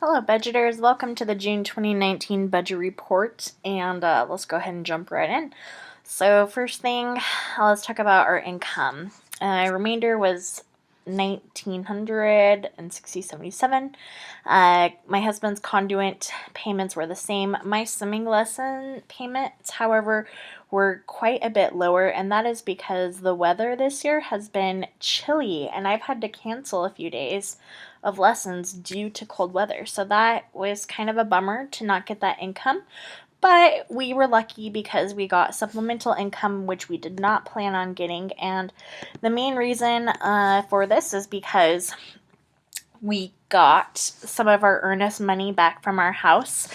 Hello, budgeters. Welcome to the June 2019 budget report, and let's go ahead and jump right in. So, first thing, let's talk about our income. Remainder was 1960.77. My husband's conduit payments were the same. My swimming lesson payments, however, were quite a bit lower, and that is because the weather this year has been chilly, and I've had to cancel a few days of lessons due to cold weather. So that was kind of a bummer to not get that income. But we were lucky because we got supplemental income, which we did not plan on getting. And the main reason for this is because we got some of our earnest money back from our house.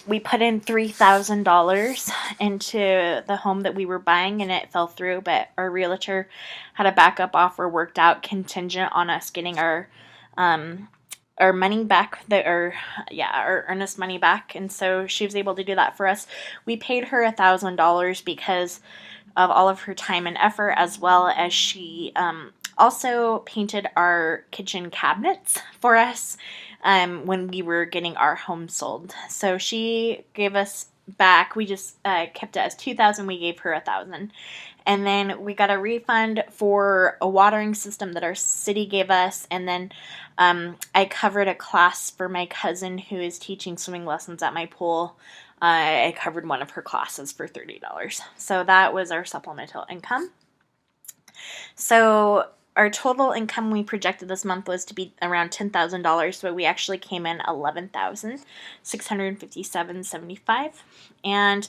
We put in $3,000 into the home that we were buying, and it fell through, but our realtor had a backup offer worked out contingent on us getting our money back, our earnest money back, and so she was able to do that for us. We paid her $1,000 because of all of her time and effort, as well as she also painted our kitchen cabinets for us when we were getting our home sold. So she gave us back. We just kept it as $2,000. We gave her $1,000. And then we got a refund for a watering system that our city gave us. And then I covered a class for my cousin who is teaching swimming lessons at my pool. I covered one of her classes for $30. So that was our supplemental income. So our total income we projected this month was to be around $10,000, but we actually came in $11,657.75. And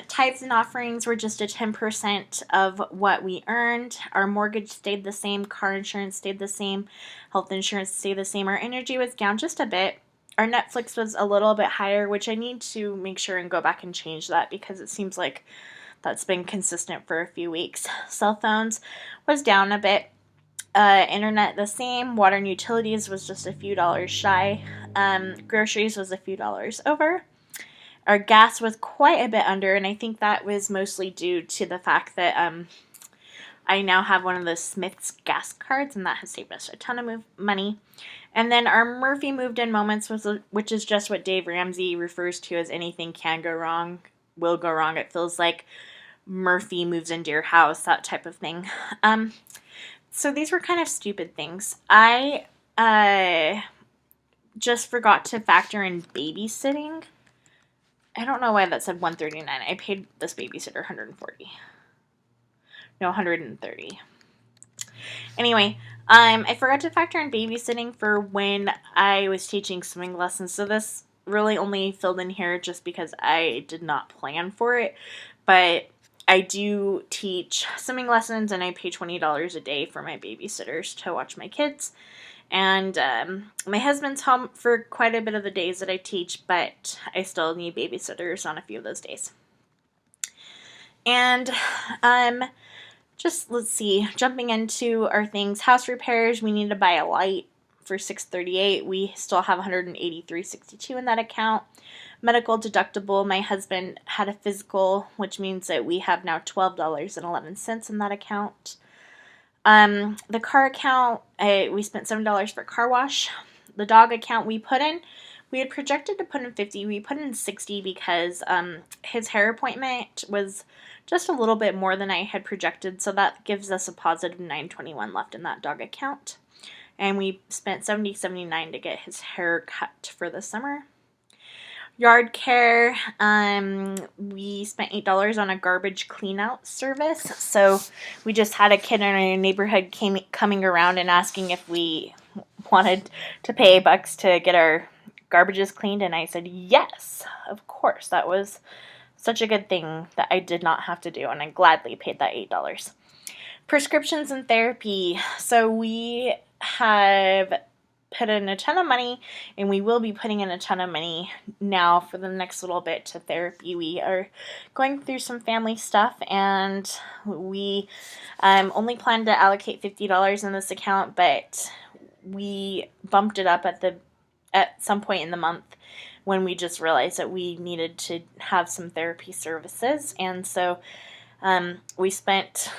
tithes and offerings were just a 10% of what we earned. Our mortgage stayed the same. Car insurance stayed the same. Health insurance stayed the same. Our energy was down just a bit. Our Netflix was a little bit higher, which I need to make sure and go back and change that because it seems like that's been consistent for a few weeks. Cell phones was down a bit. Internet the same. Water and utilities was just a few dollars shy. Groceries was a few dollars over. Our gas was quite a bit under, and I think that was mostly due to the fact that I now have one of the Smith's gas cards, and that has saved us a ton of money. And then our Murphy moved in moments, which is just what Dave Ramsey refers to as anything can go wrong, will go wrong. It feels like Murphy moves into your house, that type of thing. So these were kind of stupid things. I just forgot to factor in babysitting. I don't know why that said $139. I paid this babysitter $140. No, $130. Anyway, I forgot to factor in babysitting for when I was teaching swimming lessons. So this really only filled in here just because I did not plan for it. But I do teach swimming lessons, and I pay $20 a day for my babysitters to watch my kids. And my husband's home for quite a bit of the days that I teach, but I still need babysitters on a few of those days. And just, let's see, jumping into our things. House repairs, we need to buy a light for $638. We still have $183.62 in that account. Medical deductible, my husband had a physical, which means that we have now $12.11 in that account. The car account, we spent $7 for car wash. The dog account we had projected to put in 50. We put in 60 because his hair appointment was just a little bit more than I had projected, so that gives us a positive $921 left in that dog account. And we spent $70.79 to get his hair cut for the summer. Yard care, we spent $8 on a garbage clean out service. So we just had a kid in our neighborhood coming around and asking if we wanted to pay $8 to get our garbages cleaned, and I said yes, of course. That was such a good thing that I did not have to do, and I gladly paid that $8. Prescriptions and therapy. So we have put in a ton of money, and we will be putting in a ton of money now for the next little bit to therapy. We are going through some family stuff, and we only plan to allocate $50 in this account, but we bumped it up at some point in the month when we just realized that we needed to have some therapy services, and so we spent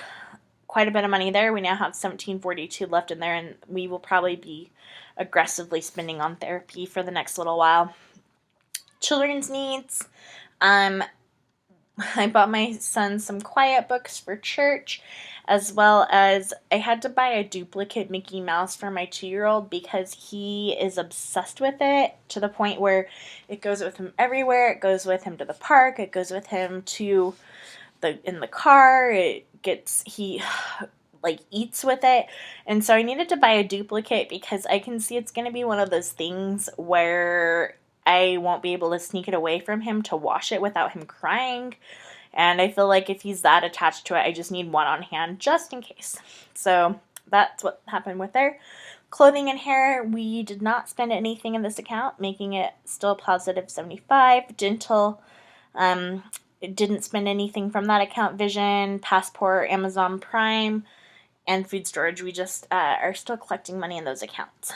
quite a bit of money there. We now have $17.42 left in there, and we will probably be aggressively spending on therapy for the next little while. Children's needs. I bought my son some quiet books for church, as well as I had to buy a duplicate Mickey Mouse for my 2-year-old because he is obsessed with it to the point where it goes with him everywhere. It goes with him to the park. It goes with him to in the car. He like eats with it. And so I needed to buy a duplicate because I can see it's going to be one of those things where I won't be able to sneak it away from him to wash it without him crying. And I feel like if he's that attached to it, I just need one on hand just in case. So that's what happened with there. Clothing and hair, we did not spend anything in this account, making it still positive 75. Dental, didn't spend anything from that account. Vision, Passport, Amazon Prime, and food storage. We just are still collecting money in those accounts.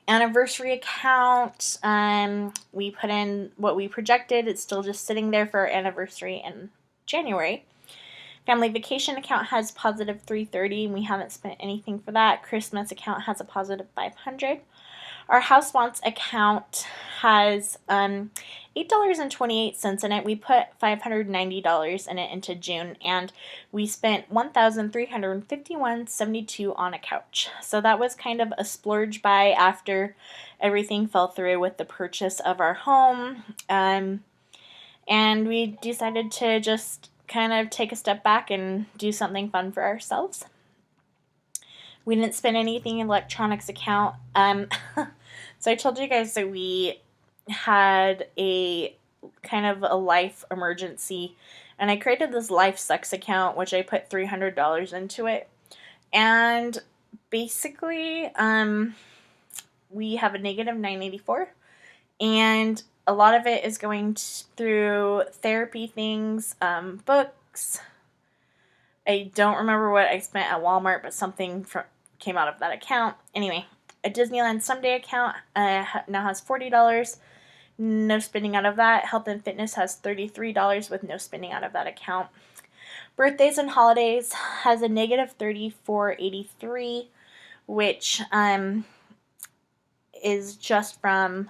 Anniversary account, we put in what we projected. It's still just sitting there for our anniversary in January. Family vacation account has positive 330, and we haven't spent anything for that. Christmas account has a positive 500. Our house wants account has $8.28 in it. We put $590 in it into June, and we spent $1,351.72 on a couch. So that was kind of a splurge buy after everything fell through with the purchase of our home. And we decided to just kind of take a step back and do something fun for ourselves. We didn't spend anything in electronics account. So I told you guys that we had a kind of a life emergency, and I created this Life Sucks account, which I put $300 into it. And basically, we have a negative $984, and a lot of it is going through therapy things, books. I don't remember what I spent at Walmart, but something came out of that account. Anyway, a Disneyland Someday account now has $40. No spending out of that. Health and Fitness has $33 with no spending out of that account. Birthdays and holidays has a negative $34.83, which is just from,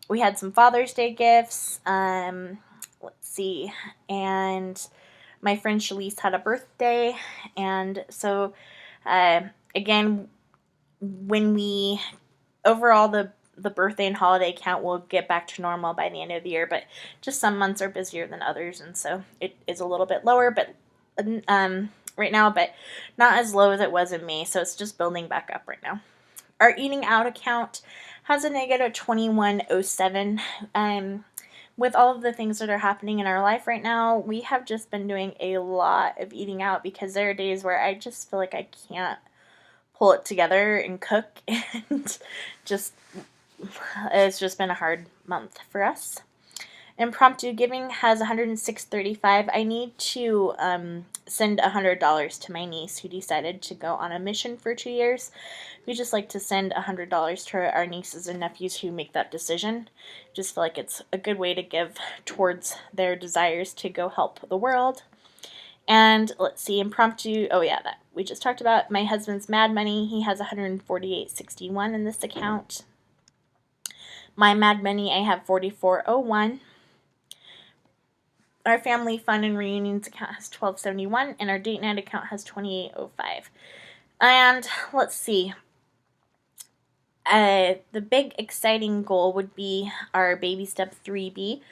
we had some Father's Day gifts. Let's see, and my friend Shalise had a birthday, and so again, when we overall the birthday and holiday count will get back to normal by the end of the year, but just some months are busier than others, and so it is a little bit lower, but right now, but not as low as it was in May, so it's just building back up right now. Our eating out account has a negative 2107. With all of the things that are happening in our life right now, we have just been doing a lot of eating out because there are days where I just feel like I can't pull it together and cook, and it's just been a hard month for us. Impromptu giving has $106.35. I need to send $100 to my niece who decided to go on a mission for 2 years. We just like to send $100 to our nieces and nephews who make that decision. Just feel like it's a good way to give towards their desires to go help the world. And let's see, impromptu, oh yeah, that we just talked about. My husband's Mad Money, he has $148.61 in this account. My Mad Money, I have $44.01. Our family fun and reunions account has $12.71, and our date night account has $28.05. And let's see, the big exciting goal would be our baby step 3B,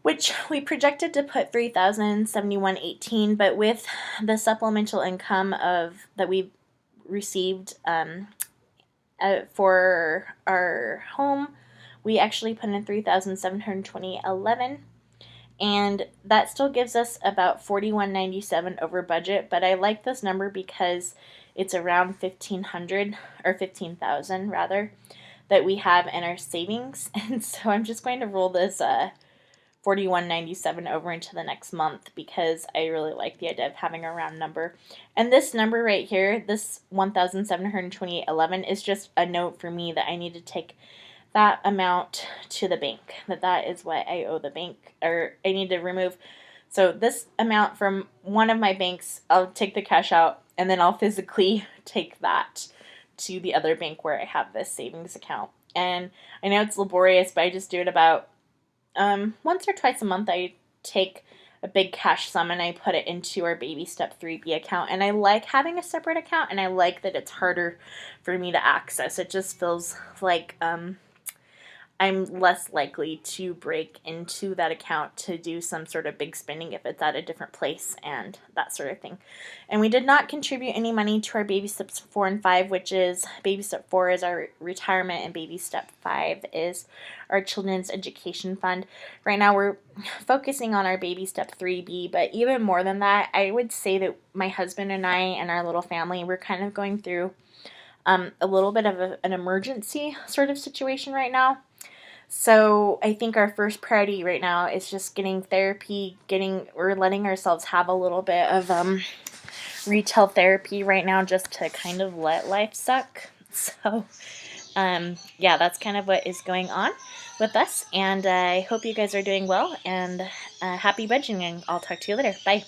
which we projected to put $3,071.18, but with the supplemental income that we received for our home, we actually put in $3,720.11, and that still gives us about $41.97 over budget. But I like this number because it's around $1,500 or $15,000 rather that we have in our savings, and so I'm just going to roll this $41.97 over into the next month because I really like the idea of having a round number. And this number right here, this $1,728.11, is just a note for me that I need to take that amount to the bank. That is what I owe the bank, or I need to remove So this amount from one of my banks, I'll take the cash out and then I'll physically take that to the other bank where I have this savings account. And I know it's laborious, but I just do it about once or twice a month. I take a big cash sum and I put it into our baby step 3B account. And I like having a separate account, and I like that it's harder for me to access. It just feels like I'm less likely to break into that account to do some sort of big spending if it's at a different place and that sort of thing. And we did not contribute any money to our baby steps 4 and 5, which is baby step 4 is our retirement and baby step 5 is our children's education fund. Right now we're focusing on our baby step 3B, but even more than that, I would say that my husband and I and our little family, we're kind of going through a little bit of an emergency sort of situation right now. So I think our first priority right now is just getting therapy, or letting ourselves have a little bit of retail therapy right now, just to kind of let life suck. So yeah, that's kind of what is going on with us, and I hope you guys are doing well, and happy budgeting. I'll talk to you later. Bye.